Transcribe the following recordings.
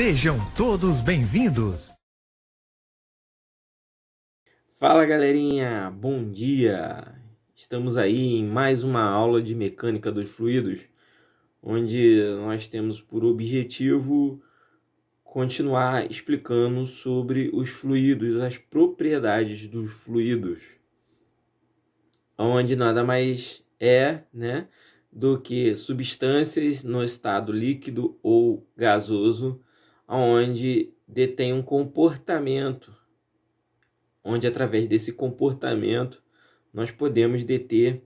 Sejam todos bem-vindos. Fala galerinha, bom dia! Estamos aí em mais uma aula de mecânica dos fluidos, onde nós temos por objetivo continuar explicando sobre os fluidos, as propriedades dos fluidos, onde nada mais é, do que substâncias no estado líquido ou gasoso, onde detém um comportamento, onde através desse comportamento nós podemos deter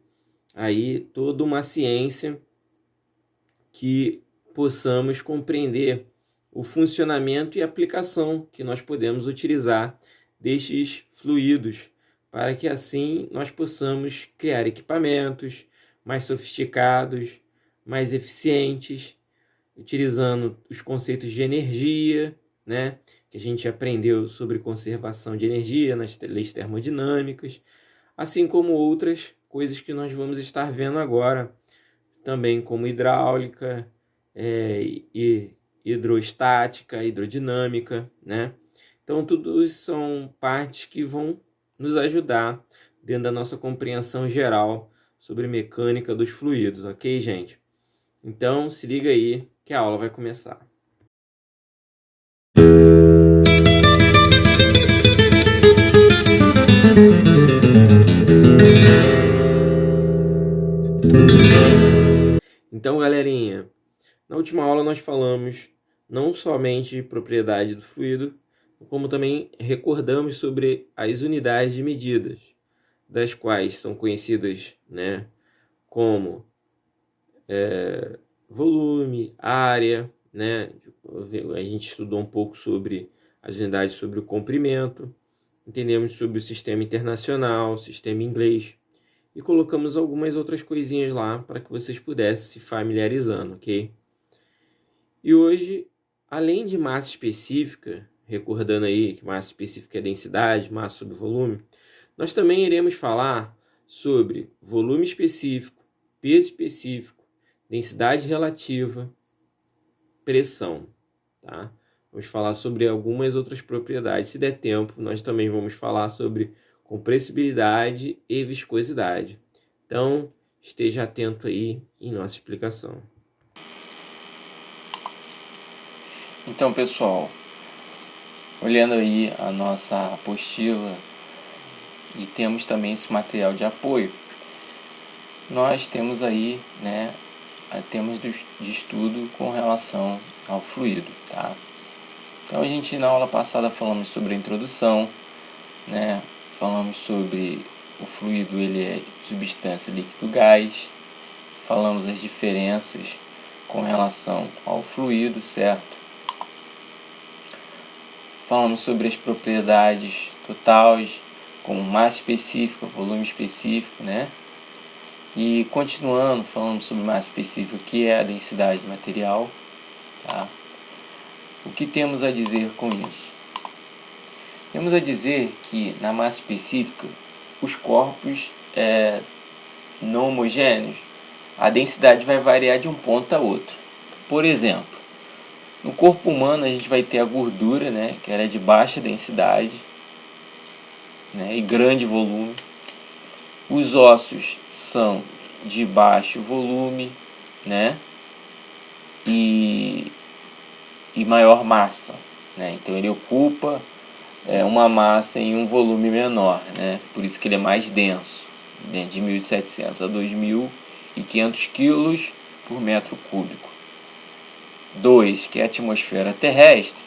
aí toda uma ciência que possamos compreender o funcionamento e aplicação que nós podemos utilizar destes fluidos, para que assim nós possamos criar equipamentos mais sofisticados, mais eficientes, utilizando os conceitos de energia, que a gente aprendeu sobre conservação de energia nas leis termodinâmicas, assim como outras coisas que nós vamos estar vendo agora, também como hidráulica, e hidrostática, hidrodinâmica, Então, tudo isso são partes que vão nos ajudar dentro da nossa compreensão geral sobre mecânica dos fluidos, ok, gente? Então, se liga aí que a aula vai começar. Então, galerinha, na última aula nós falamos não somente de propriedade do fluido, como também recordamos sobre as unidades de medidas, das quais são conhecidas, como volume, área, A gente estudou um pouco sobre as unidades sobre o comprimento, entendemos sobre o sistema internacional, sistema inglês, e colocamos algumas outras coisinhas lá para que vocês pudessem se familiarizando, ok? E hoje, além de massa específica, recordando aí que massa específica é densidade, massa sobre volume, nós também iremos falar sobre volume específico, peso específico, densidade relativa, pressão, tá? Vamos falar sobre algumas outras propriedades. Se der tempo, nós também vamos falar sobre compressibilidade e viscosidade. Então, esteja atento aí em nossa explicação. Então, pessoal, olhando aí a nossa apostila e temos também esse material de apoio, nós temos aí, temas de estudo com relação ao fluido, tá? Então, a gente na aula passada falamos sobre a introdução, falamos sobre o fluido, ele é substância, líquido, gás, falamos as diferenças com relação ao fluido, certo? Falamos sobre as propriedades totais, como massa específica, volume específico, E continuando, falando sobre massa específica, que é a densidade do material, tá? O que temos a dizer com isso? Temos a dizer que na massa específica, os corpos não homogêneos, a densidade vai variar de um ponto a outro. Por exemplo, no corpo humano a gente vai ter a gordura, que ela é de baixa densidade, e grande volume. Os ossos são de baixo volume, e maior massa, Então ele ocupa uma massa em um volume menor, Por isso que ele é mais denso, de 1.700 a 2.500 quilos por metro cúbico. 2, que é a atmosfera terrestre,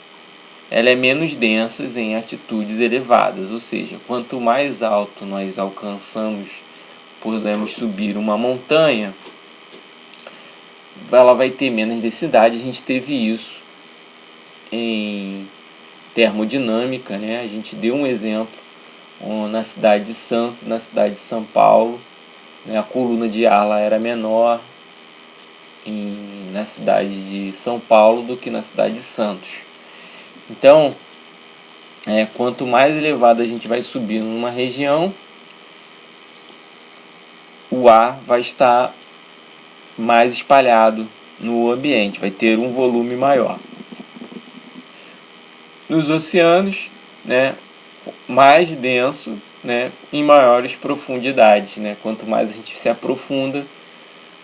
ela é menos densa em altitudes elevadas, ou seja, quanto mais alto nós alcançamos, podemos subir uma montanha, ela vai ter menos densidade. A gente teve isso em termodinâmica, A gente deu um exemplo na cidade de Santos, na cidade de São Paulo, A coluna de ar lá era menor na cidade de São Paulo do que na cidade de Santos. Então, quanto mais elevado a gente vai subindo numa região, o ar vai estar mais espalhado no ambiente, vai ter um volume maior. nos oceanos, né, mais denso, né, em maiores profundidades, né? Quanto mais a gente se aprofunda,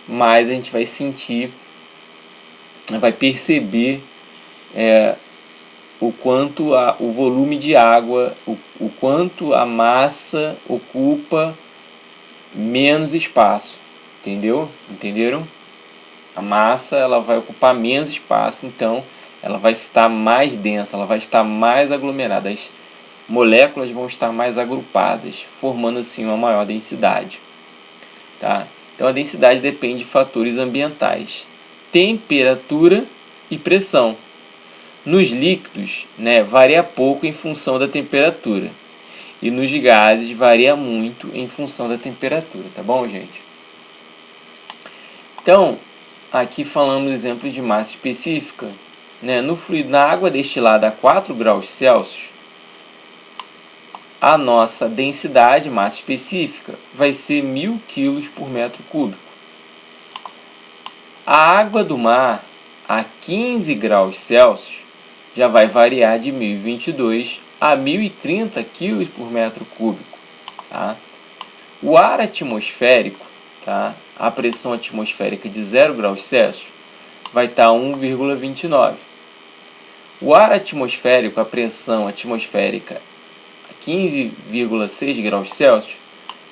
mais a gente vai sentir, vai perceber o quanto o volume de água, o quanto a massa ocupa menos espaço, entendeu? Entenderam? A massa ela vai ocupar menos espaço, então ela vai estar mais densa, ela vai estar mais aglomerada, as moléculas vão estar mais agrupadas, formando assim uma maior densidade, tá? Então a densidade depende de fatores ambientais, temperatura e pressão. Nos líquidos, né, varia pouco em função da temperatura, e nos gases varia muito em função da temperatura, tá bom, gente? Então, aqui falamos exemplos de massa específica, né? No fluido, na água destilada a 4 graus Celsius, a nossa densidade, massa específica, vai ser 1000 kg por metro cúbico. A água do mar a 15 graus Celsius já vai variar de 1022 a 1030 kg por metro cúbico. Tá? O ar atmosférico, tá? A pressão atmosférica de 0 graus Celsius vai estar 1,29. O ar atmosférico, a pressão atmosférica a 15,6 graus Celsius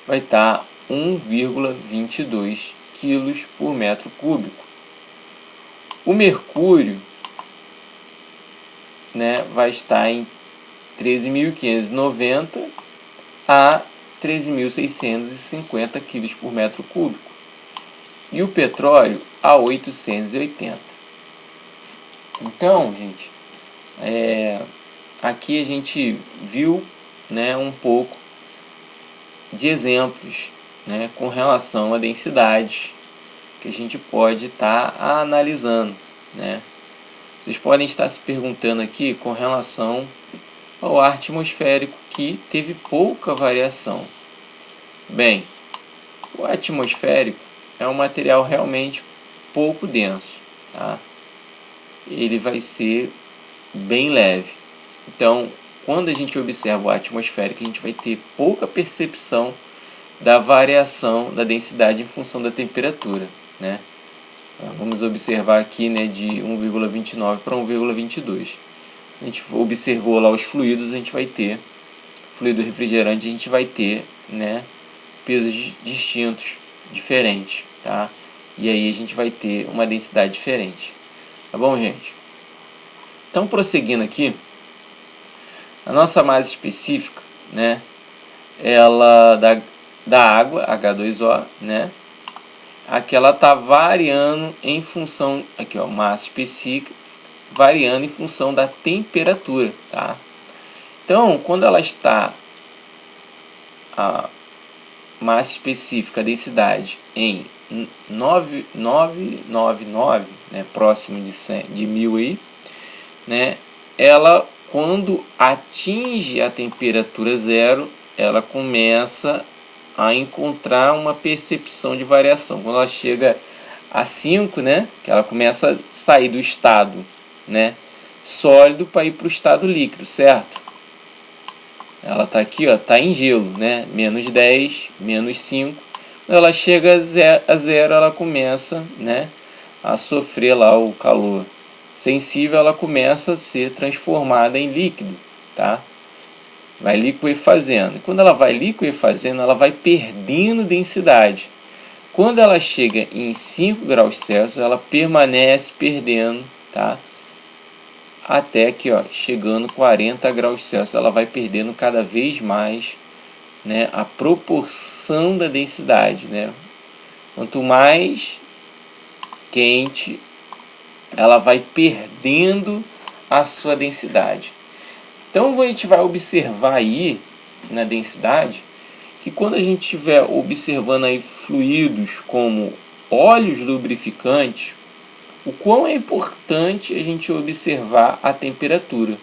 vai estar 1,22 kg por metro cúbico. O mercúrio, né, vai estar em 13.590 a 13.650 kg por metro cúbico. E o petróleo a 880. Então, gente, aqui a gente viu, né, um pouco de exemplos, né, com relação à densidade que a gente pode estar analisando, né? Vocês podem estar se perguntando aqui com relação ao ar atmosférico, que teve pouca variação. Bem, o atmosférico é um material realmente pouco denso, tá? Ele vai ser bem leve. Então, quando a gente observa o ar atmosférico, a gente vai ter pouca percepção da variação da densidade em função da temperatura, né? Vamos observar aqui, né, de 1,29 para 1,22. A gente observou lá os fluidos, a gente vai ter fluido refrigerante, a gente vai ter, né, pesos distintos, diferentes, tá? E aí a gente vai ter uma densidade diferente, tá bom, gente? Então, prosseguindo aqui, a nossa massa específica, né, ela da água, H2O, né, aqui ela está variando em função, aqui ó, massa específica, variando em função da temperatura, tá? Então, quando ela está a massa específica, a densidade em 999, né, próximo de 1000 aí, né, ela, quando atinge a temperatura zero, ela começa a encontrar uma percepção de variação. Quando ela chega a 5, né, que ela começa a sair do estado, né, sólido para ir para o estado líquido, certo? Ela está aqui, ó, tá em gelo, né, menos 10, menos 5. Quando ela chega a zero, ela começa, né, a sofrer lá o calor sensível, ela começa a ser transformada em líquido, tá? Vai liquefazendo. E quando ela vai liquefazendo, ela vai perdendo densidade. Quando ela chega em 5 graus Celsius, ela permanece perdendo, tá? Até aqui, ó, chegando 40 graus Celsius, ela vai perdendo cada vez mais, né, a proporção da densidade, né? Quanto mais quente, ela vai perdendo a sua densidade. Então a gente vai observar aí na densidade que quando a gente estiver observando aí fluidos como óleos lubrificantes, o quão é importante a gente observar a temperatura,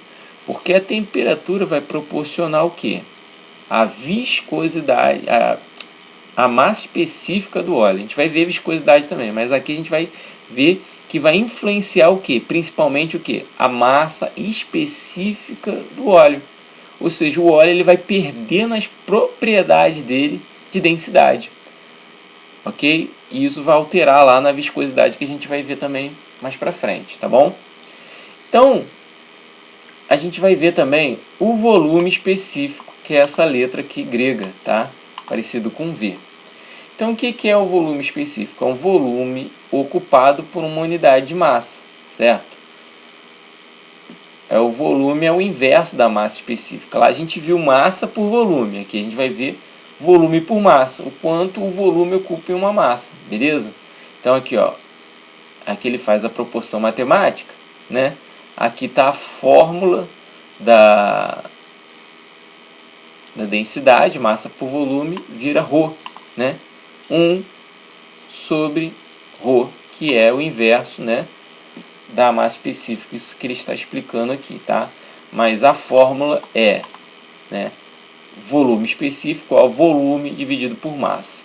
porque a temperatura vai proporcionar o quê? A viscosidade, a massa específica do óleo. A gente vai ver viscosidade também, mas aqui a gente vai ver que vai influenciar o quê? Principalmente o quê? A massa específica do óleo. Ou seja, o óleo ele vai perdendo as propriedades dele de densidade. Ok? E isso vai alterar lá na viscosidade que a gente vai ver também mais pra frente, tá bom? Então, a gente vai ver também o volume específico, que é essa letra aqui grega, tá? Parecido com V. Então, o que é o volume específico? É um volume ocupado por uma unidade de massa, certo? O volume é o inverso da massa específica. Lá a gente viu massa por volume, aqui a gente vai ver volume por massa, o quanto o volume ocupa em uma massa, beleza? Então aqui, ó, aqui ele faz a proporção matemática, né? Aqui está a fórmula da densidade, massa por volume, vira ρ, né? 1 sobre ρ, que é o inverso, né, da massa específica, isso que ele está explicando aqui, tá? Mas a fórmula é, né, volume específico ao volume dividido por massa.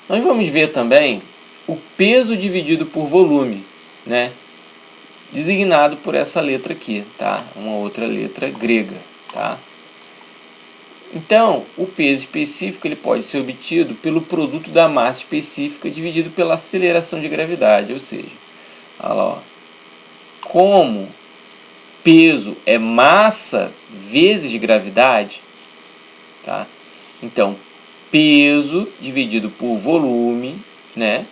Nós vamos ver também o peso dividido por volume, né, designado por essa letra aqui, tá? Uma outra letra grega, tá? Então, o peso específico ele pode ser obtido pelo produto da massa específica dividido pela aceleração de gravidade, ou seja, olha lá, ó, como peso é massa vezes gravidade, tá? Então, peso dividido por volume, né?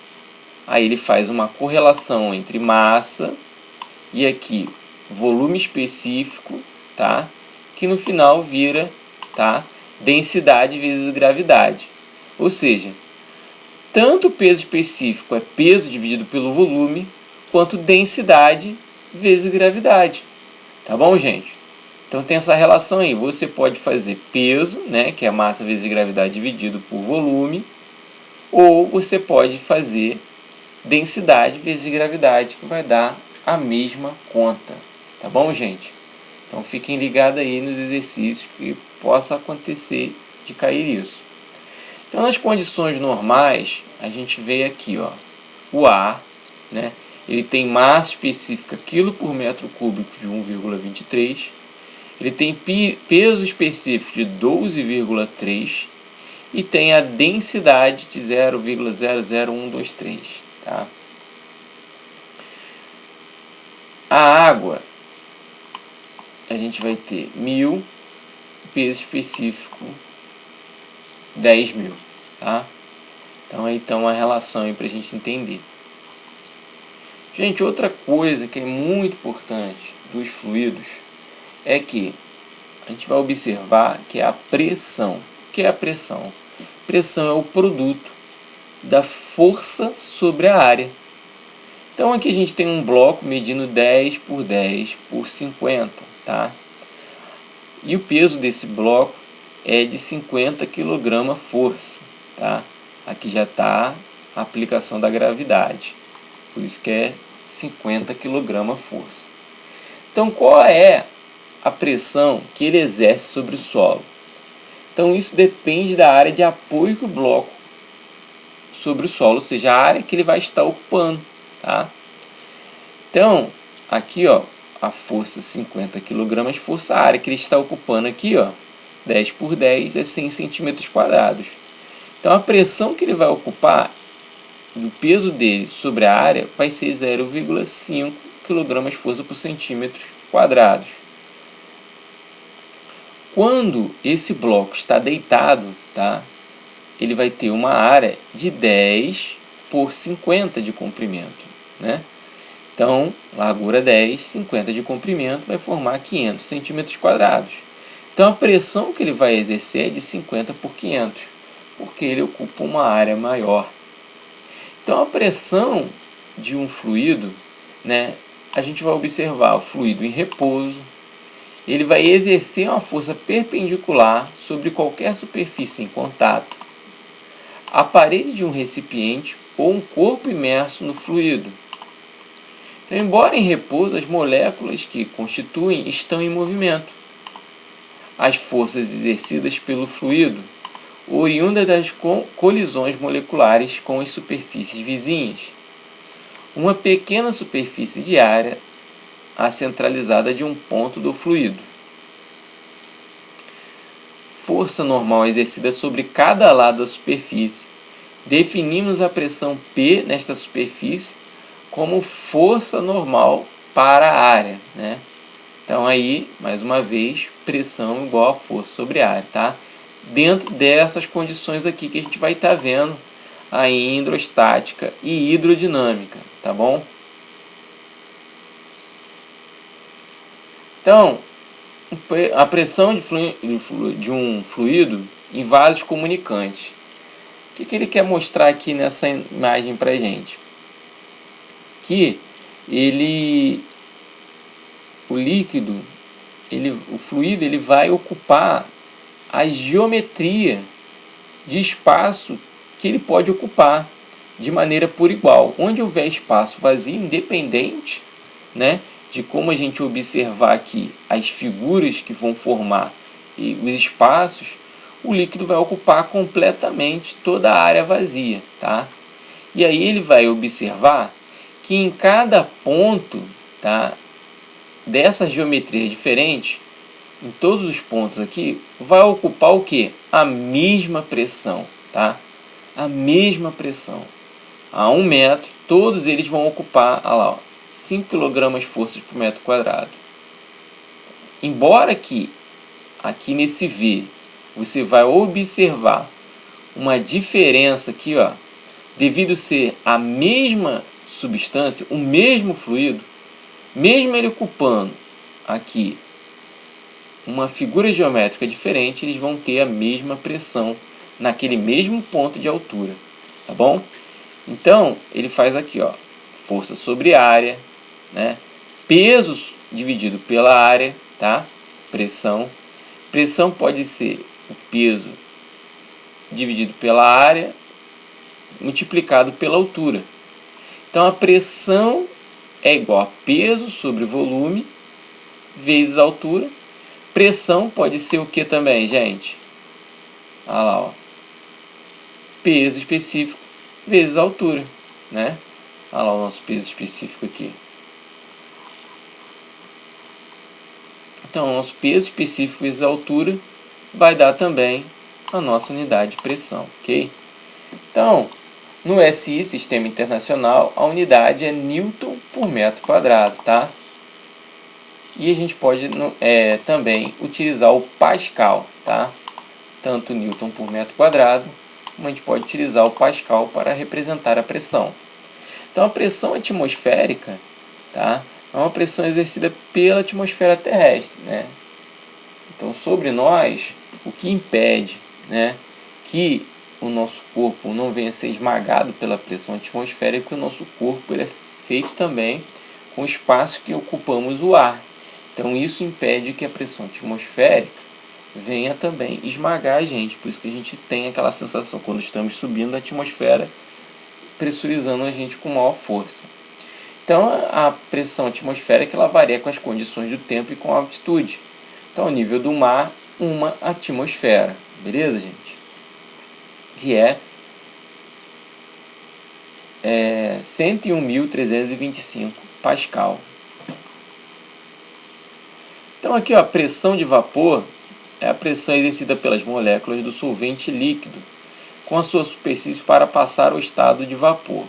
Aí ele faz uma correlação entre massa e aqui volume específico, tá? Que no final vira, tá, densidade vezes gravidade. Ou seja, tanto peso específico é peso dividido pelo volume, quanto densidade vezes gravidade. Tá bom, gente? Então tem essa relação aí. Você pode fazer peso, né, que é massa vezes gravidade dividido por volume, ou você pode fazer densidade vezes gravidade, que vai dar a mesma conta. Tá bom, gente? Então fiquem ligados aí nos exercícios que possa acontecer de cair isso. Então nas condições normais, a gente vê aqui, ó, o ar, né, ele tem massa específica quilo por metro cúbico de 1,23, ele tem peso específico de 12,3 e tem a densidade de 0,00123, tá? A água, a gente vai ter 1000, peso específico 10.000, tá? Então aí está uma relação aí para a gente entender. Gente, outra coisa que é muito importante dos fluidos é que a gente vai observar que é a pressão. O que é a pressão? Pressão é o produto da força sobre a área. Então aqui a gente tem um bloco medindo 10 por 10 por 50, tá? E o peso desse bloco é de 50 kg força, tá? Aqui já está a aplicação da gravidade, por isso que é 50 kg força. Então qual é a pressão que ele exerce sobre o solo? Então isso depende da área de apoio que o bloco sobre o solo, ou seja, a área que ele vai estar ocupando, tá? Então aqui, ó, a força 50 kg, força, a área que ele está ocupando aqui, ó, 10 por 10 é 100 centímetros quadrados. Então a pressão que ele vai ocupar do peso dele sobre a área vai ser 0,5 kg força por centímetros quadrados. Quando esse bloco está deitado, tá, ele vai ter uma área de 10 por 50 de comprimento, né? Então, largura 10, 50 de comprimento vai formar 500 centímetros quadrados. Então, a pressão que ele vai exercer é de 50 por 500, porque ele ocupa uma área maior. Então, a pressão de um fluido, né, a gente vai observar o fluido em repouso, ele vai exercer uma força perpendicular sobre qualquer superfície em contato, a parede de um recipiente ou um corpo imerso no fluido. Então, embora em repouso, as moléculas que constituem estão em movimento. As forças exercidas pelo fluido, oriundas das colisões moleculares com as superfícies vizinhas, uma pequena superfície de área a centralizada de um ponto do fluido. Força normal exercida sobre cada lado da superfície. Definimos a pressão P nesta superfície como força normal para a área, né? Então aí, mais uma vez, pressão igual a força sobre a área, tá? Dentro dessas condições aqui que a gente vai estar vendo aí em hidrostática e hidrodinâmica, tá bom? Então, a pressão de um fluido em vasos comunicantes. O que ele quer mostrar aqui nessa imagem para a gente? Que o líquido, o fluido, ele vai ocupar a geometria de espaço que ele pode ocupar de maneira por igual. Onde houver espaço vazio, independente, né, de como a gente observar aqui as figuras que vão formar e os espaços, o líquido vai ocupar completamente toda a área vazia, tá? E aí ele vai observar que em cada ponto, tá, dessa geometria diferente, em todos os pontos aqui, vai ocupar o que? A mesma pressão, tá? A mesma pressão. A 1 metro, todos eles vão ocupar, olha lá, ó, 5 kg forças por metro quadrado. Embora que aqui nesse V você vai observar uma diferença aqui, ó, devido ser a mesma substância, o mesmo fluido, mesmo ele ocupando aqui uma figura geométrica diferente, eles vão ter a mesma pressão naquele mesmo ponto de altura, tá bom? Então, ele faz aqui, ó, força sobre área, né? Peso dividido pela área, tá? Pressão. Pressão pode ser o peso dividido pela área multiplicado pela altura. Então, a pressão é igual a peso sobre volume vezes a altura. Pressão pode ser o que também, gente? Olha lá, ó. Peso específico vezes a altura, né? Olha lá o nosso peso específico aqui. Então, o nosso peso específico vezes a altura vai dar também a nossa unidade de pressão, ok? Então, no SI, Sistema Internacional, a unidade é Newton por metro quadrado, tá? E a gente pode também utilizar o Pascal, tá? Tanto Newton por metro quadrado, como a gente pode utilizar o Pascal para representar a pressão. Então, a pressão atmosférica, tá, é uma pressão exercida pela atmosfera terrestre, né? Então, sobre nós, o que impede, né, que o nosso corpo não venha a ser esmagado pela pressão atmosférica, é que o nosso corpo ele é feito também com o espaço que ocupamos o ar. Então, isso impede que a pressão atmosférica venha também esmagar a gente. Por isso que a gente tem aquela sensação quando estamos subindo na atmosfera, pressurizando a gente com maior força. Então, a pressão atmosférica ela varia com as condições do tempo e com a altitude. Então, o nível do mar, uma atmosfera. Beleza, gente? Que é 101.325 Pascal. Então aqui, ó, a pressão de vapor é a pressão exercida pelas moléculas do solvente líquido com a sua superfície para passar ao estado de vapor.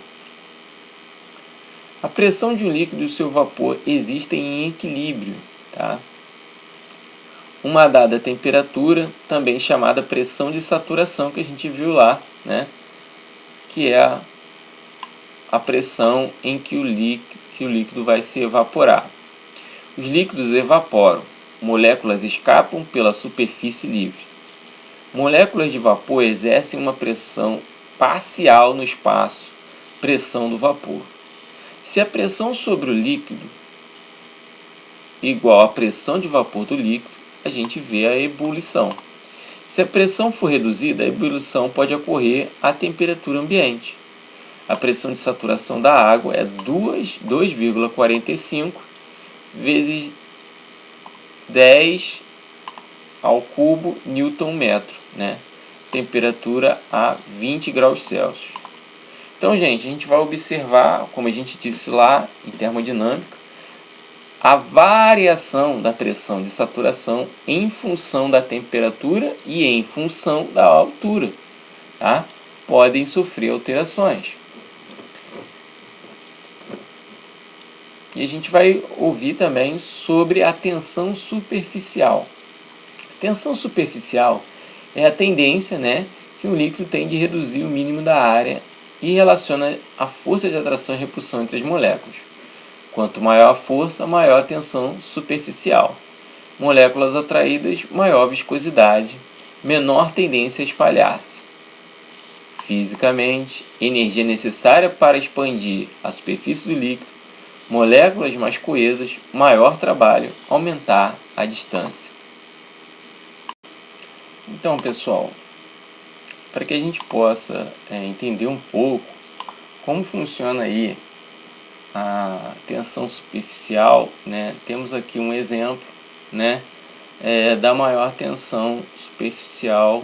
A pressão de um líquido e o seu vapor existem em equilíbrio, tá? Uma dada temperatura, também chamada pressão de saturação, que a gente viu lá, né? Que é a pressão em que o líquido vai se evaporar. Os líquidos evaporam, moléculas escapam pela superfície livre. Moléculas de vapor exercem uma pressão parcial no espaço, pressão do vapor. Se a pressão sobre o líquido é igual à pressão de vapor do líquido, a gente vê a ebulição. Se a pressão for reduzida, a ebulição pode ocorrer à temperatura ambiente. A pressão de saturação da água é 2,45 vezes 10 ao cubo Newton metro, né? Temperatura a 20 graus Celsius. Então, gente, a gente vai observar, como a gente disse lá em termodinâmica, a variação da pressão de saturação em função da temperatura e em função da altura, tá? Podem sofrer alterações. E a gente vai ouvir também sobre a tensão superficial. Tensão superficial é a tendência, né, que um líquido tem de reduzir o mínimo da área e relaciona a força de atração e repulsão entre as moléculas. Quanto maior a força, maior a tensão superficial. Moléculas atraídas, maior viscosidade, menor tendência a espalhar-se. Fisicamente, energia necessária para expandir a superfície do líquido, moléculas mais coesas, maior trabalho, aumentar a distância. Então, pessoal, para que a gente possa entender um pouco como funciona aí a tensão superficial, né, temos aqui um exemplo, né, da maior tensão superficial,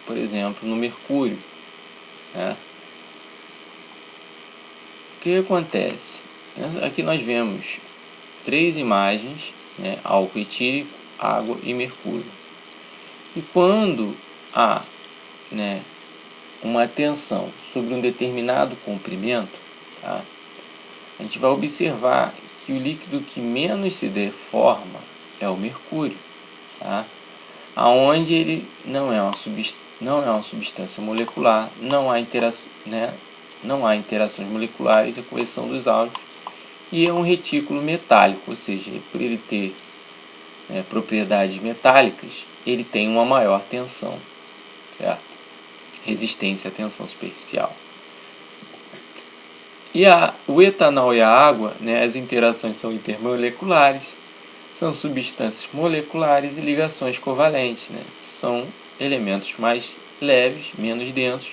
por exemplo, no mercúrio, né. O que acontece? Aqui nós vemos 3 imagens, né, álcool etílico, água e mercúrio. E quando há, né, uma tensão sobre um determinado comprimento, tá, a gente vai observar que o líquido que menos se deforma é o mercúrio, tá, aonde ele não é uma substância molecular, não há interações moleculares, a correção dos átomos, e é um retículo metálico, ou seja, por ele ter propriedades metálicas, ele tem uma maior tensão, certo? Resistência à tensão superficial. E o etanol e a água, né, as interações são intermoleculares, são substâncias moleculares e ligações covalentes, né? São elementos mais leves, menos densos,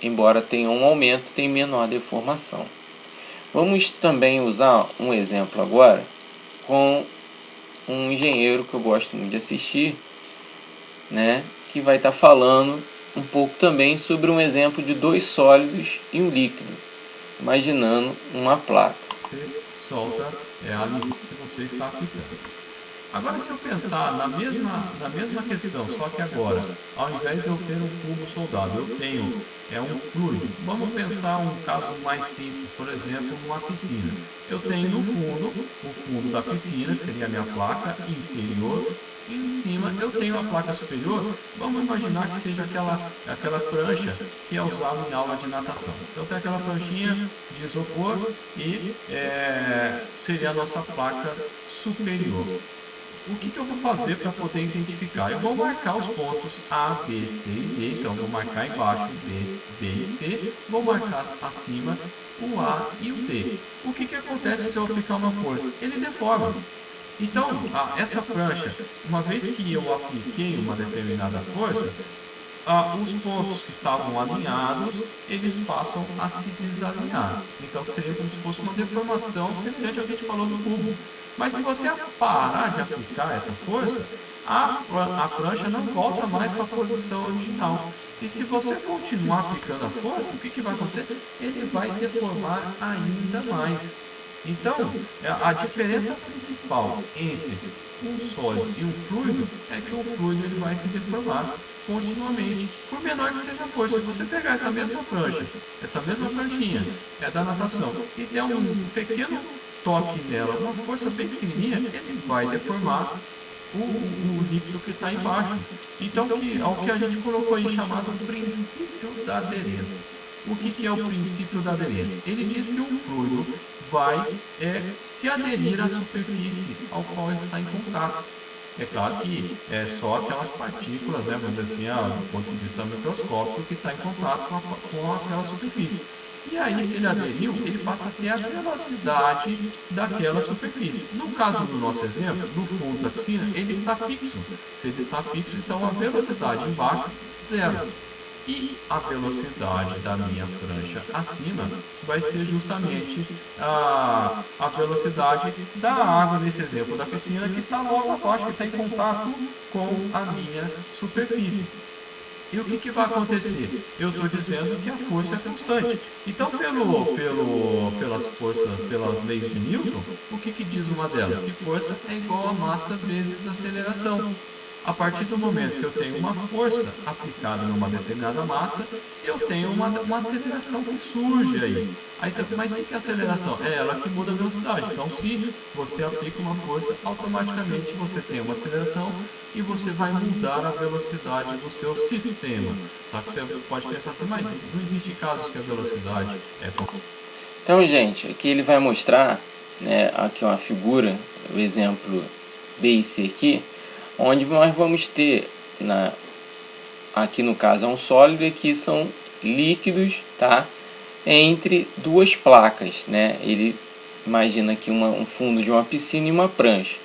embora tenham um aumento, tem menor deformação. Vamos também usar um exemplo agora com um engenheiro que eu gosto muito de assistir, né, que vai estar falando um pouco também sobre um exemplo de 2 sólidos e um líquido, imaginando uma placa. Você solta a luz que você está aplicando. Agora, se eu pensar na mesma questão, só que agora, ao invés de eu ter um cubo soldado, eu tenho um fluido. Vamos pensar um caso mais simples, por exemplo, uma piscina. Eu tenho no fundo, o fundo da piscina, que seria a minha placa inferior, e em cima eu tenho a placa superior. Vamos imaginar que seja aquela prancha que é usada em aula de natação. Então tem aquela pranchinha de isopor e seria a nossa placa superior. O que eu vou fazer para poder identificar? Eu vou marcar os pontos A, B, C e D. Então, vou marcar embaixo B e C. Vou marcar acima o A e o D. O que acontece se eu aplicar uma força? Ele deforma. Então, essa prancha, uma vez que eu apliquei uma determinada força, os pontos que estavam alinhados, eles passam a se desalinhar. Então, seria como se fosse uma deformação semelhante ao que a gente falou no cubo. Mas se você parar de aplicar essa força, a prancha não volta mais para a posição original. E se você continuar aplicando a força, o que vai acontecer? Ele vai deformar ainda mais. Então, a diferença principal entre um sólido e um fluido é que o fluido ele vai se deformar continuamente, por menor que seja a força. Se você pegar essa mesma prancha, essa mesma pranchinha da natação, e der um pequeno toque nela, uma força bem pequenininha, ele vai deformar o líquido que está embaixo. Então, ao que a gente colocou aí chamado princípio da aderência. O que é o princípio da aderência? Ele diz que o fluido vai se aderir à superfície ao qual ele está em contato. É claro que é só aquelas partículas, né, vamos dizer assim, do ponto de vista microscópico, que está em contato com aquela superfície. E aí, se ele aderiu, ele passa a ter a velocidade daquela superfície. No caso do nosso exemplo, no fundo da piscina, ele está fixo. Se ele está fixo, então a velocidade embaixo, 0. E a velocidade da minha prancha acima vai ser justamente a velocidade da água, nesse exemplo da piscina, que está logo abaixo, que está em contato com a minha superfície. E o que vai acontecer? Eu estou dizendo que a força é constante. Então, pelas forças, pelas leis de Newton, o que diz uma delas? Que força é igual a massa vezes aceleração. A partir do momento que eu tenho uma força aplicada numa determinada massa, eu tenho uma aceleração que surge aí. Mas o que é aceleração? É ela que muda a velocidade. Então, se você aplica uma força, automaticamente você tem uma aceleração e você vai mudar a velocidade do seu sistema. Só que você pode pensar assim, mas não existe casos que a velocidade é... Então, gente, aqui ele vai mostrar, né, aqui uma figura, o exemplo B e C aqui, onde nós vamos ter, aqui no caso é um sólido e aqui são líquidos, tá? Entre duas placas, né? Ele imagina aqui um fundo de uma piscina e uma prancha.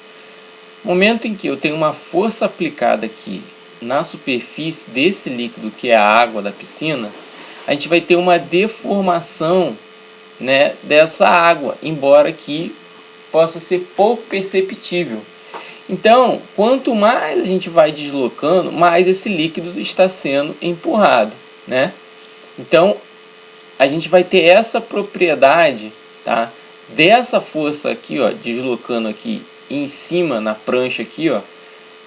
No momento em que eu tenho uma força aplicada aqui na superfície desse líquido, que é a água da piscina, a gente vai ter uma deformação, né, dessa água, embora que possa ser pouco perceptível. Então, quanto mais a gente vai deslocando, mais esse líquido está sendo empurrado, né? Então, a gente vai ter essa propriedade, tá? Dessa força aqui, ó, deslocando aqui em cima na prancha aqui, ó,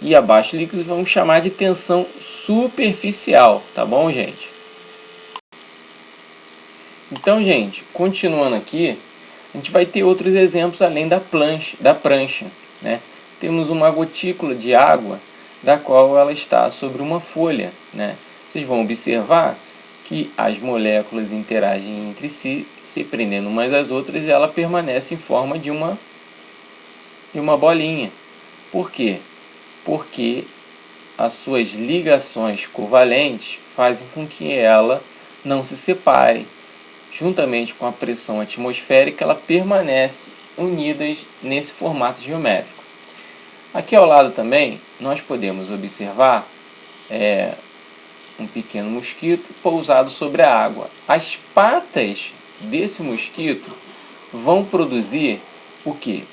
e abaixo o líquido, vamos chamar de tensão superficial, tá bom, gente? Então, gente, continuando aqui, a gente vai ter outros exemplos além da prancha, né? Temos uma gotícula de água, da qual ela está sobre uma folha, né? Vocês vão observar que as moléculas interagem entre si, se prendendo umas às outras, e ela permanece em forma de uma bolinha. Por quê? Porque as suas ligações covalentes fazem com que ela não se separe. Juntamente com a pressão atmosférica, ela permanece unidas nesse formato geométrico. Aqui ao lado também, nós podemos observar um pequeno mosquito pousado sobre a água. As patas desse mosquito vão produzir o quê?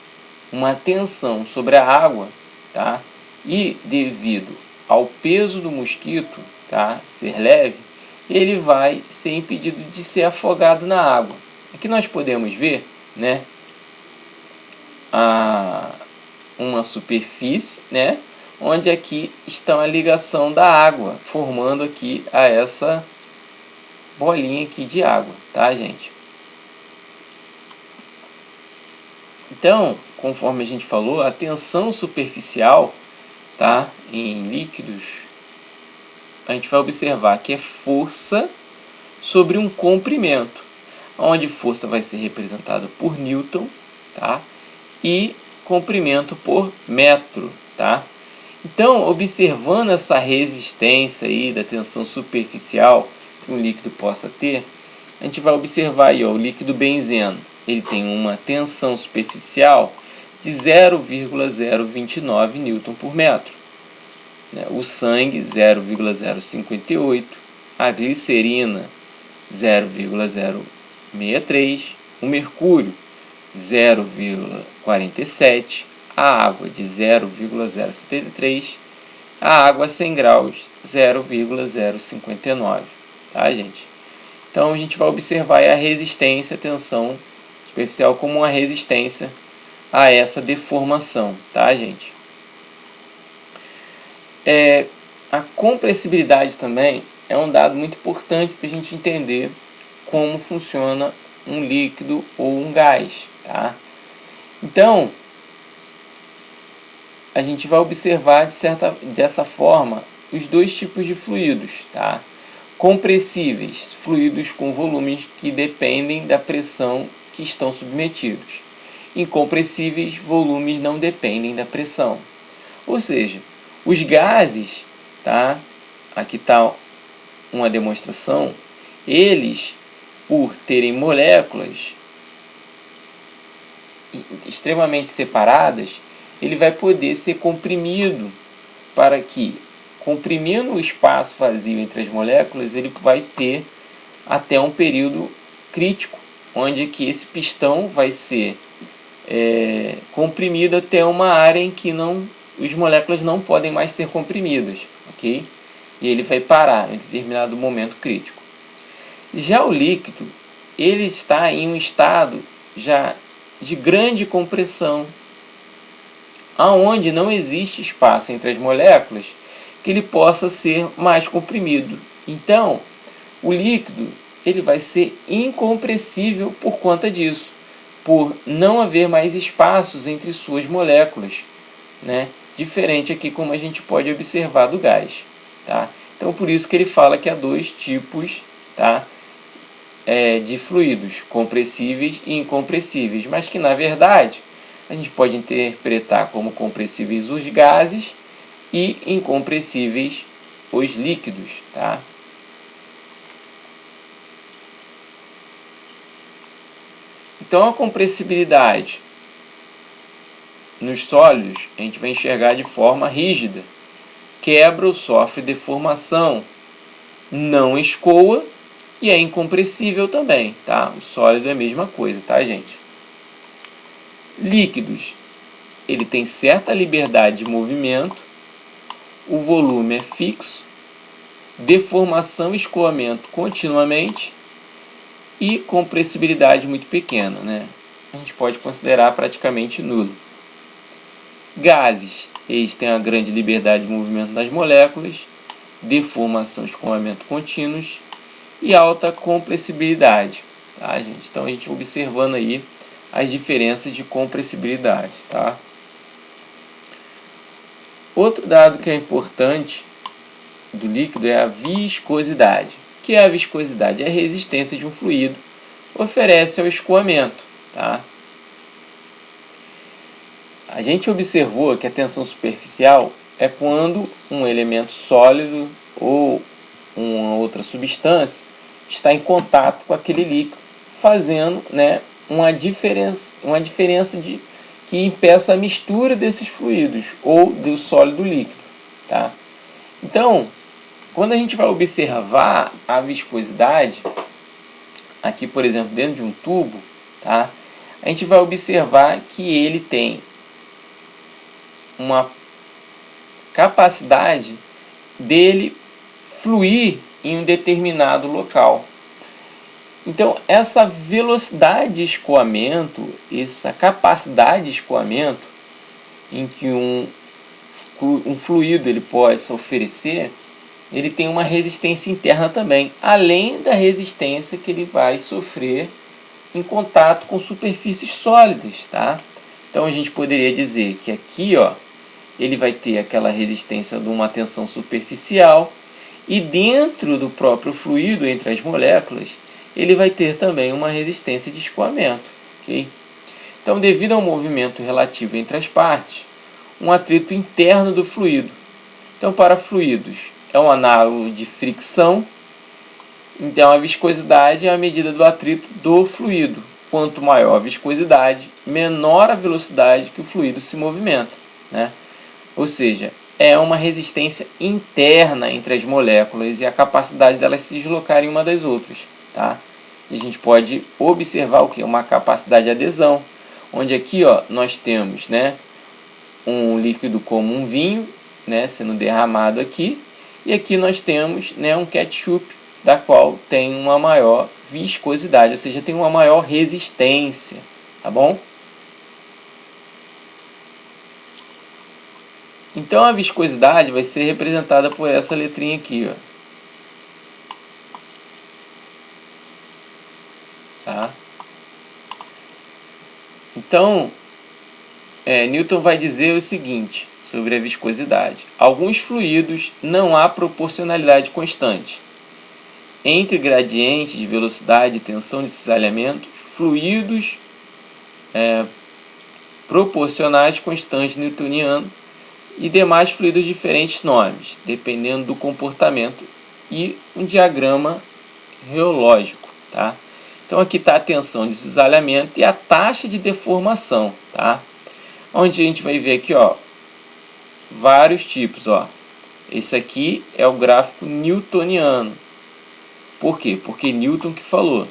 Uma tensão sobre a água, tá? E devido ao peso do mosquito, tá, ser leve, ele vai ser impedido de ser afogado na água. Aqui nós podemos ver, né, uma superfície, né, onde aqui está a ligação da água, formando aqui essa bolinha aqui de água, tá, gente? Então, conforme a gente falou, a tensão superficial, tá, em líquidos, a gente vai observar que é força sobre um comprimento, onde força vai ser representada por Newton, tá, e comprimento por metro, tá? Então, observando essa resistência aí da tensão superficial que um líquido possa ter, a gente vai observar aí, ó, o líquido benzeno, ele tem uma tensão superficial de 0,029 Newton por metro. O sangue 0,058, a glicerina 0,063, o mercúrio 0,47, a água de 0,073, a água a 100 graus 0,059, tá, gente? Então a gente vai observar a resistência, a tensão superficial como uma resistência a essa deformação, tá, gente? A compressibilidade também é um dado muito importante para a gente entender como funciona um líquido ou um gás, tá? Então, a gente vai observar dessa forma os dois tipos de fluidos, tá? Compressíveis, fluidos com volumes que dependem da pressão que estão submetidos. Incompressíveis, volumes não dependem da pressão. Ou seja, os gases, tá? Aqui está uma demonstração. Eles, por terem moléculas extremamente separadas, ele vai poder ser comprimido para que, comprimindo o espaço vazio entre as moléculas, ele vai ter até um período crítico, onde que esse pistão vai ser comprimido até uma área em que as moléculas não podem mais ser comprimidas, ok? e ele vai parar em determinado momento crítico. Já o líquido, ele está em um estado já de grande compressão, aonde não existe espaço entre as moléculas que ele possa ser mais comprimido. Então, o líquido ele vai ser incompressível por conta disso, por não haver mais espaços entre suas moléculas, né? Diferente aqui como a gente pode observar do gás, tá? Então, por isso que ele fala que há dois tipos, tá? De fluidos, compressíveis e incompressíveis, mas que na verdade a gente pode interpretar como compressíveis os gases e incompressíveis os líquidos, tá? Então a compressibilidade nos sólidos a gente vai enxergar de forma rígida, quebra ou sofre deformação, não escoa e é incompressível também, tá? O sólido é a mesma coisa, tá, gente? Líquidos, ele tem certa liberdade de movimento, o volume é fixo, deformação e escoamento continuamente e compressibilidade muito pequena, né? A gente pode considerar praticamente nulo. Gases, eles têm a grande liberdade de movimento das moléculas, deformação e escoamento contínuos e alta compressibilidade, tá, gente? Então a gente observando aí as diferenças de compressibilidade, tá? Outro dado que é importante do líquido é a viscosidade. O que é a viscosidade? É a resistência de um fluido oferece ao escoamento, tá? A gente observou que a tensão superficial é quando um elemento sólido ou uma outra substância está em contato com aquele líquido, fazendo, né, uma diferença que impeça a mistura desses fluidos ou do sólido líquido, tá? Então, quando a gente vai observar a viscosidade, aqui por exemplo dentro de um tubo, tá? A gente vai observar que ele tem uma capacidade dele fluir em um determinado local. Então, essa velocidade de escoamento, essa capacidade de escoamento em que um fluido ele possa oferecer, ele tem uma resistência interna também, além da resistência que ele vai sofrer em contato com superfícies sólidas, tá? Então, a gente poderia dizer que aqui, ó, ele vai ter aquela resistência de uma tensão superficial e dentro do próprio fluido, entre as moléculas, ele vai ter também uma resistência de escoamento, ok? Então, devido ao movimento relativo entre as partes, um atrito interno do fluido. Então, para fluidos, é um análogo de fricção. Então, a viscosidade é a medida do atrito do fluido. Quanto maior a viscosidade, menor a velocidade que o fluido se movimenta, né? Ou seja, é uma resistência interna entre as moléculas e a capacidade delas se deslocarem uma das outras, tá? E a gente pode observar o que? Uma capacidade de adesão, onde aqui, ó, nós temos, né, um líquido como um vinho, né, sendo derramado aqui, e aqui nós temos, né, um ketchup, da qual tem uma maior viscosidade, ou seja, tem uma maior resistência, tá bom? Então a viscosidade vai ser representada por essa letrinha aqui, ó. Tá? Então, Newton vai dizer o seguinte sobre a viscosidade: alguns fluidos não há proporcionalidade constante entre gradientes de velocidade e tensão de cisalhamento, fluidos proporcionais constantes newtoniano e demais fluidos de diferentes nomes, dependendo do comportamento, e um diagrama reológico, tá? Então aqui está a tensão de cisalhamento e a taxa de deformação, tá? Onde a gente vai ver aqui, ó, vários tipos, ó. Esse aqui é o gráfico newtoniano. Por quê? Porque Newton que falou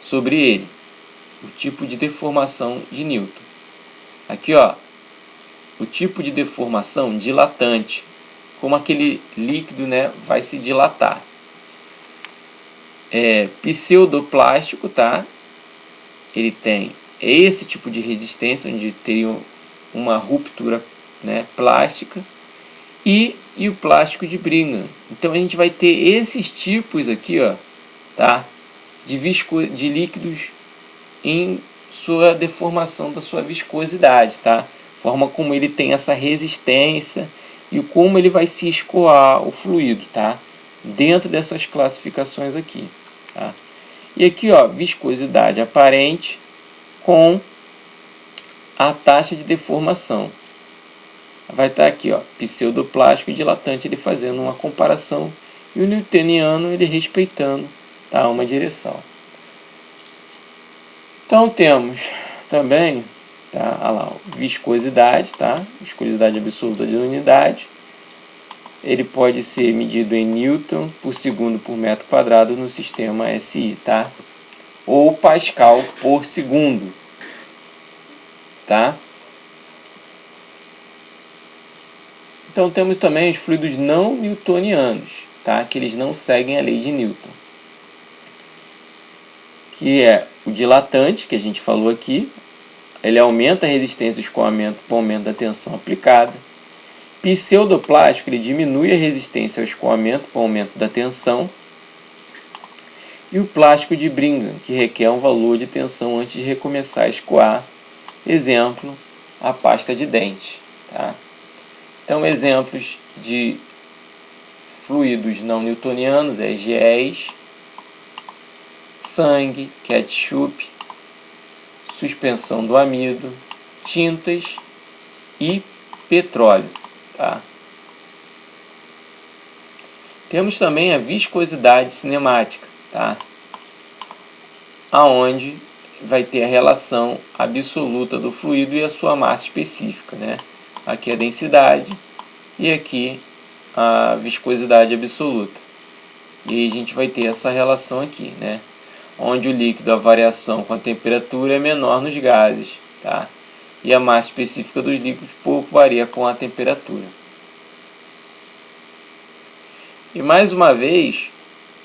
sobre ele, o tipo de deformação de Newton. Aqui, ó, o tipo de deformação dilatante, como aquele líquido, né, vai se dilatar. Pseudoplástico, tá? Ele tem esse tipo de resistência, onde teria uma ruptura, né, plástica, e o plástico de Brigham. Então a gente vai ter esses tipos aqui, ó, tá? De líquidos em sua deformação da sua viscosidade, tá? Forma como ele tem essa resistência e como ele vai se escoar o fluido, tá? Dentro dessas classificações aqui, tá? E aqui, ó, viscosidade aparente com a taxa de deformação. Vai estar aqui, ó, pseudoplástico e dilatante, ele fazendo uma comparação, e o newtoniano ele respeitando, tá, uma direção. Então temos também, tá, olha lá, viscosidade, tá? Viscosidade absoluta de unidade. Ele pode ser medido em Newton por segundo por metro quadrado no sistema SI, tá? Ou Pascal por segundo, tá? Então temos também os fluidos não newtonianos, tá? Que eles não seguem a lei de Newton. Que é o dilatante, que a gente falou aqui. Ele aumenta a resistência ao escoamento com o aumento da tensão aplicada. Pseudoplástico, ele diminui a resistência ao escoamento com o aumento da tensão. E o plástico de Brigham, que requer um valor de tensão antes de recomeçar a escoar. Exemplo, a pasta de dente, tá? Então, exemplos de fluidos não newtonianos é géis, sangue, ketchup, suspensão do amido, tintas e petróleo, tá? Temos também a viscosidade cinemática, tá? Aonde vai ter a relação absoluta do fluido e a sua massa específica, né? Aqui a densidade e aqui a viscosidade absoluta. E a gente vai ter essa relação aqui, né? Onde o líquido, a variação com a temperatura é menor nos gases, tá? E a massa específica dos líquidos pouco varia com a temperatura. E mais uma vez,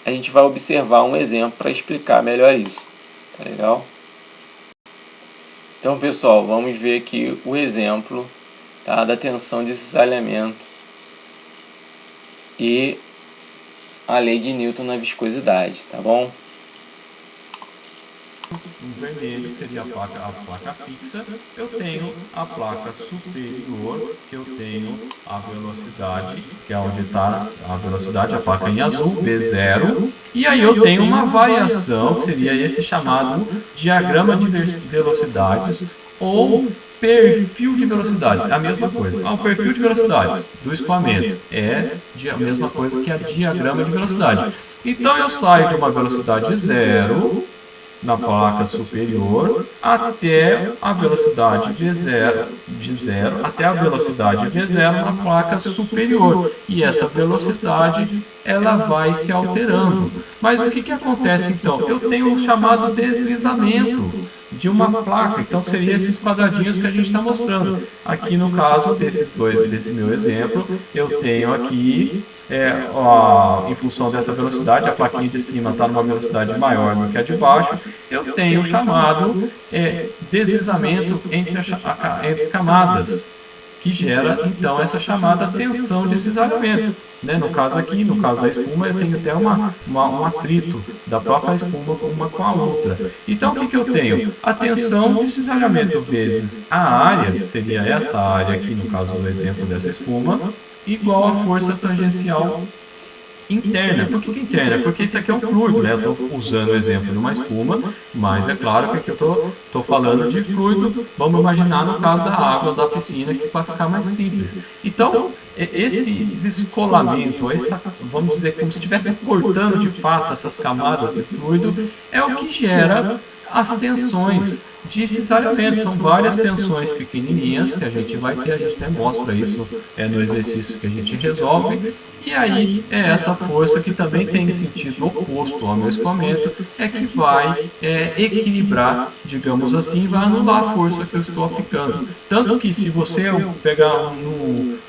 a gente vai observar um exemplo para explicar melhor isso, tá legal? Então, pessoal, vamos ver aqui o exemplo, tá, da tensão de cisalhamento e a lei de Newton na viscosidade, tá bom? O vermelho seria a placa fixa. Eu tenho a placa superior, que eu tenho a velocidade, que é onde está a velocidade, a placa em azul, V0. E aí eu tenho uma variação, que seria esse chamado diagrama de velocidades ou perfil de velocidades. É a mesma coisa. O perfil de velocidades do escoamento é a mesma coisa que a diagrama de velocidade. Então eu saio de uma velocidade 0 na placa superior até a velocidade V0, de 0 até a velocidade V0 na placa superior. E essa velocidade ela vai se alterando. Mas o que acontece então? Eu tenho o chamado deslizamento de uma placa, então seria esses quadradinhos que a gente está mostrando. Aqui no caso desse meu exemplo, eu tenho aqui, em função dessa velocidade, a plaquinha de cima está numa velocidade maior do que a de baixo, eu tenho o chamado deslizamento entre camadas, que gera então essa chamada tensão de cisalhamento. Né? No caso aqui, no caso da espuma, eu tenho até um atrito da própria espuma uma com a outra. Então o que eu tenho? A tensão de cisalhamento vezes a área, seria essa área aqui no caso do exemplo dessa espuma, igual a força tangencial interna. Por que interna? Porque isso aqui é um fluido, né? Eu estou usando o exemplo de uma espuma, mas é claro que aqui eu estou falando de fluido, vamos imaginar no caso da água da piscina, que para ficar mais simples. Então, esse descolamento, vamos dizer, como se estivesse cortando de fato essas camadas de fluido, é o que gera as tensões de cisalhamento. São várias tensões pequenininhas que a gente vai ter, a gente até mostra isso no exercício que a gente resolve. E aí é essa força que também tem sentido oposto ao meu escoamento, é que vai equilibrar, digamos assim, vai anular a força que eu estou aplicando. Tanto que se você pegar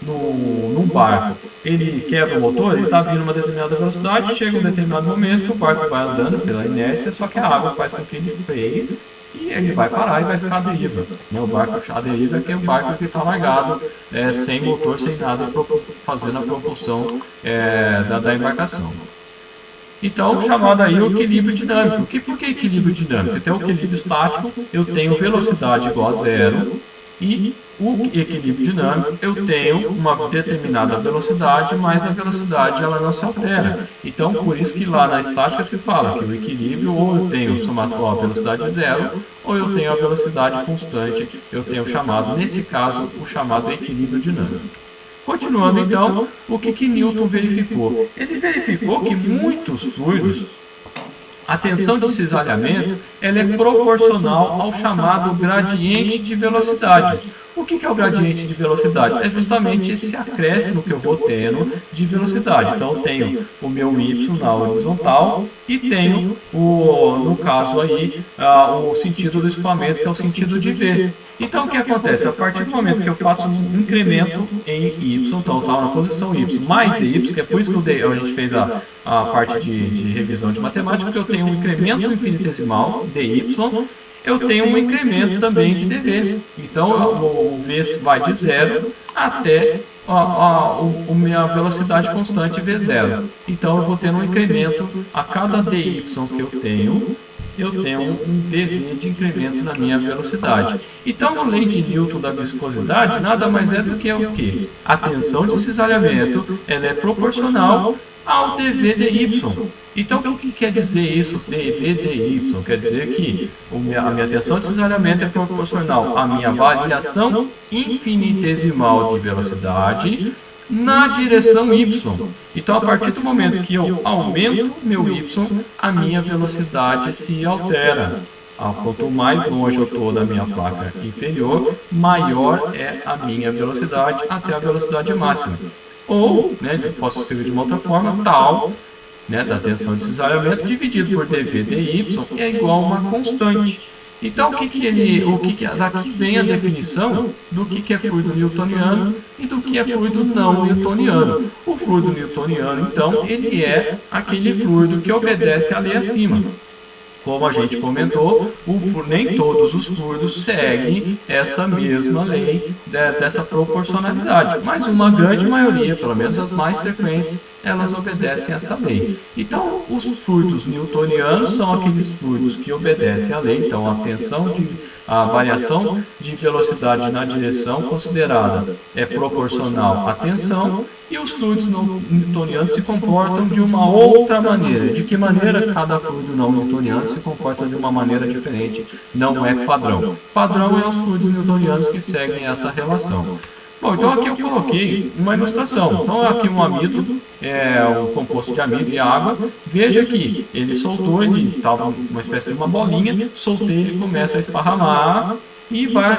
num barco, ele quebra o motor, ele está vindo a uma determinada velocidade, chega um determinado momento que o barco vai andando pela inércia, só que a água faz com que ele freie e ele vai parar e vai ficar à deriva. O barco à deriva é que é o barco que está largado, sem motor, sem nada, fazendo a propulsão da embarcação. Então, chamado aí o equilíbrio dinâmico. Por que equilíbrio dinâmico? Eu tenho o equilíbrio estático, eu tenho velocidade igual a zero, e o equilíbrio dinâmico, eu tenho uma determinada velocidade, mas a velocidade ela não se altera. Então, por isso que lá na estática se fala que o equilíbrio, ou eu tenho somatório a velocidade zero, ou eu tenho a velocidade constante, eu tenho chamado, nesse caso, o chamado equilíbrio dinâmico. Continuando então, o que Newton verificou? Ele verificou que muitos fluidos, a tensão de cisalhamento, ela é proporcional ao chamado gradiente de velocidade. O que é o gradiente de velocidade? É justamente esse acréscimo que eu vou tendo de velocidade. Então eu tenho o meu y na horizontal e tenho, no caso aí, o sentido do escoamento, que é o sentido de v. Então o que acontece? A partir do momento que eu faço um incremento em y, então está na posição y mais dy, que é por isso que a gente fez a parte de revisão de matemática, porque eu tenho um incremento infinitesimal dy, eu tenho um incremento também de dv. Então o v vai de 0 até a minha velocidade constante v0. Então eu vou ter um incremento a cada dy que eu tenho um dv de incremento na minha velocidade. Então, a lei de Newton da viscosidade nada mais é do que o quê? A tensão de cisalhamento ela é proporcional ao dv dy. Então, o que quer dizer isso, dv dy? Quer dizer que a minha tensão de cisalhamento é proporcional à minha variação infinitesimal de velocidade na direção y. Então, a partir do momento que eu aumento meu y, a minha velocidade se altera. Quanto mais longe eu estou da minha placa inferior, maior é a minha velocidade até a velocidade máxima. Ou, eu posso escrever de uma outra forma, tal da tensão de cisalhamento dividido por dv dy é igual a uma constante. Então, daqui vem a definição do que é fluido newtoniano e do que é fluido não newtoniano. O fluido newtoniano, então, ele é aquele fluido que obedece à lei acima. Como a gente comentou, nem todos os fluidos seguem essa mesma lei dessa proporcionalidade, mas uma grande maioria, pelo menos as mais frequentes, elas obedecem a essa lei. Então, os fluidos newtonianos são aqueles fluidos que obedecem à lei, então a variação de velocidade na direção considerada é proporcional à tensão, e os fluidos não newtonianos se comportam de uma outra maneira. De que maneira? Cada fluido não newtoniano se comporta de uma maneira diferente, não é padrão. Padrão é os fluidos newtonianos que seguem essa relação. Bom, então aqui eu coloquei uma ilustração. Então aqui um amido, um composto de amido e água. Veja que ele soltou, ele estava uma espécie de uma bolinha, soltei, ele começa a esparramar e vai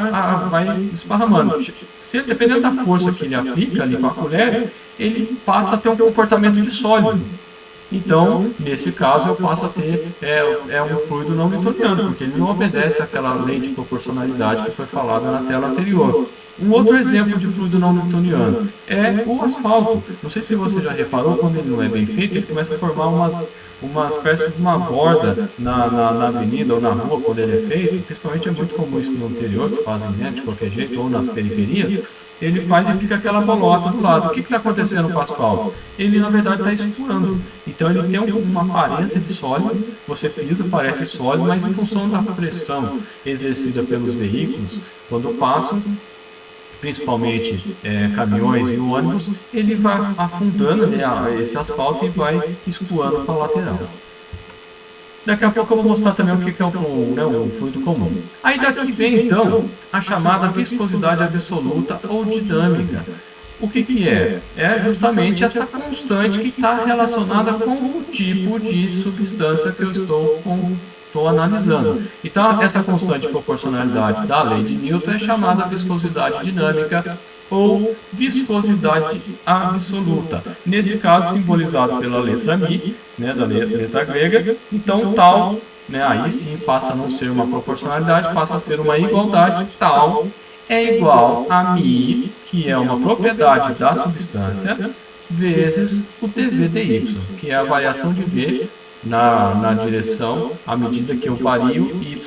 esparramando. Dependendo da força que ele aplica ali com a colher, ele passa a ter um comportamento de sólido. Então, nesse caso, eu passo a ter um fluido não newtoniano, porque ele não obedece àquela lei de proporcionalidade que foi falada na tela anterior. Um outro exemplo de fluido não newtoniano é o asfalto. Não sei se você já reparou, quando ele não é bem feito, ele começa a formar umas espécies de uma borda na avenida ou na rua quando ele é feito. Principalmente é muito comum isso no interior, que fazem de qualquer jeito, ou nas periferias. Ele faz e fica aquela bolota do lado. O que está acontecendo com o asfalto? Ele, na verdade, está esfurando. Então, ele tem uma aparência de sólido. Você pisa, parece sólido, mas em função da pressão exercida pelos veículos, quando passam, principalmente caminhões e ônibus, ele vai afundando esse asfalto e vai escoando para a lateral. Daqui a pouco eu vou mostrar também o que é o fluido comum. Aí daqui vem então a chamada viscosidade absoluta ou dinâmica. O que é? É justamente essa constante que está relacionada com o tipo de substância que eu estou analisando. Então, essa constante de proporcionalidade da lei de Newton é chamada viscosidade dinâmica ou viscosidade absoluta. Nesse caso, simbolizado pela letra Mi, da letra grega. Então, tal, aí sim passa a não ser uma proporcionalidade, passa a ser uma igualdade. Tal é igual a μ, que é uma propriedade da substância, vezes o dV dy, que é a variação de V na direção, à medida que eu vario y,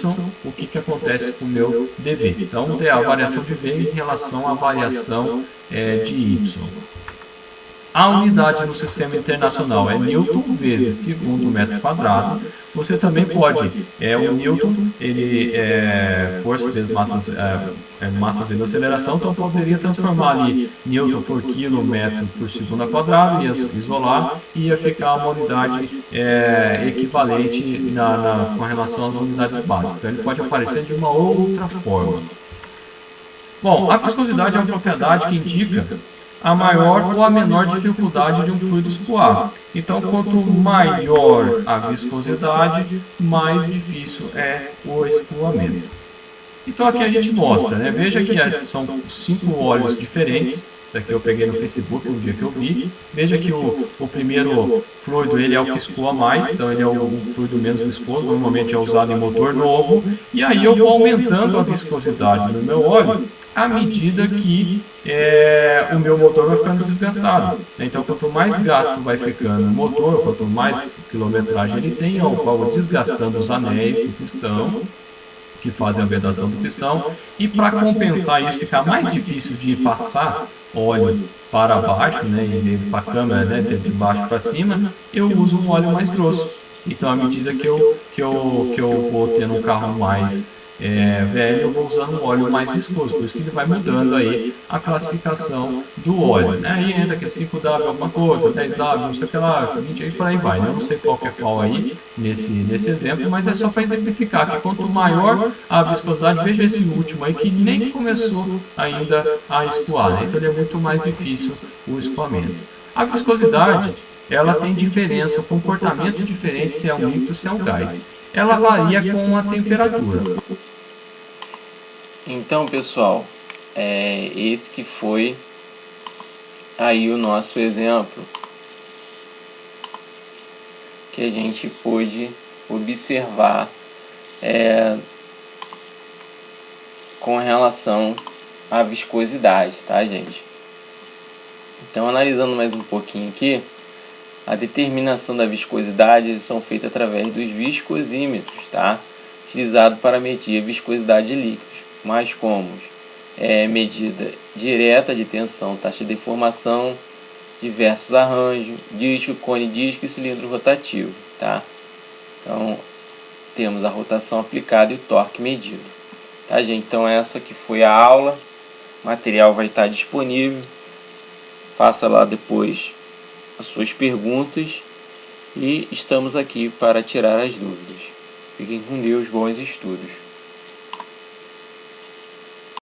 o que acontece com o meu dV. Então, é a variação de V em relação à variação de y. A unidade no sistema internacional é Newton vezes segundo metro quadrado. Você também pode, o Newton, ele é força vezes massa vezes aceleração, então eu poderia transformar ali Newton por quilômetro por segundo ao quadrado, ia isolar e ia ficar uma unidade equivalente com relação às unidades básicas. Então ele pode aparecer de uma outra forma. Bom, a viscosidade é uma propriedade que indica a maior ou a menor dificuldade de um fluido escoar. Então, quanto maior a viscosidade, mais difícil é o escoamento. Então, aqui a gente mostra, né? Veja que são 5 óleos diferentes. Isso aqui eu peguei no Facebook no dia que eu vi. Veja que o primeiro fluido ele é o que escoa mais, então ele é o fluido menos viscoso, normalmente é usado em motor novo. E aí eu vou aumentando a viscosidade no meu óleo à medida que o meu motor vai ficando desgastado. Então, quanto mais gasto vai ficando o motor, quanto mais quilometragem ele tem, eu vou desgastando os anéis do pistão, que fazem a vedação do pistão, e para compensar isso, ficar mais difícil de passar óleo para baixo, né, e para a câmera, né, de baixo para cima, eu uso um óleo mais grosso. Então, à medida que eu vou tendo um carro mais velho, eu vou usando um óleo mais viscoso, por isso que ele vai mudando aí a classificação do óleo, né? Aí entra aquele 5W alguma coisa, 10W, não sei o que lá, 20 aí por aí vai, né? Eu não sei qual que é qual aí nesse exemplo, mas é só para exemplificar que quanto maior a viscosidade, veja esse último aí que nem começou ainda a escoar, né? Então ele é muito mais difícil o escoamento. A viscosidade, ela tem diferença, comportamento diferente se é um líquido ou se é um gás. Ela varia com a temperatura. Então, pessoal, esse que foi aí o nosso exemplo que a gente pôde observar com relação à viscosidade, tá, gente? Então, analisando mais um pouquinho aqui, a determinação da viscosidade eles são feitas através dos viscosímetros, tá? Utilizado para medir a viscosidade de líquidos, mais como medida direta de tensão, taxa de deformação, diversos arranjos, disco, cone disco e cilindro rotativo, tá? Então, temos a rotação aplicada e o torque medido, tá, gente? Então, essa que foi a aula, o material vai estar disponível, faça lá depois as suas perguntas e estamos aqui para tirar as dúvidas. Fiquem com Deus, bons estudos.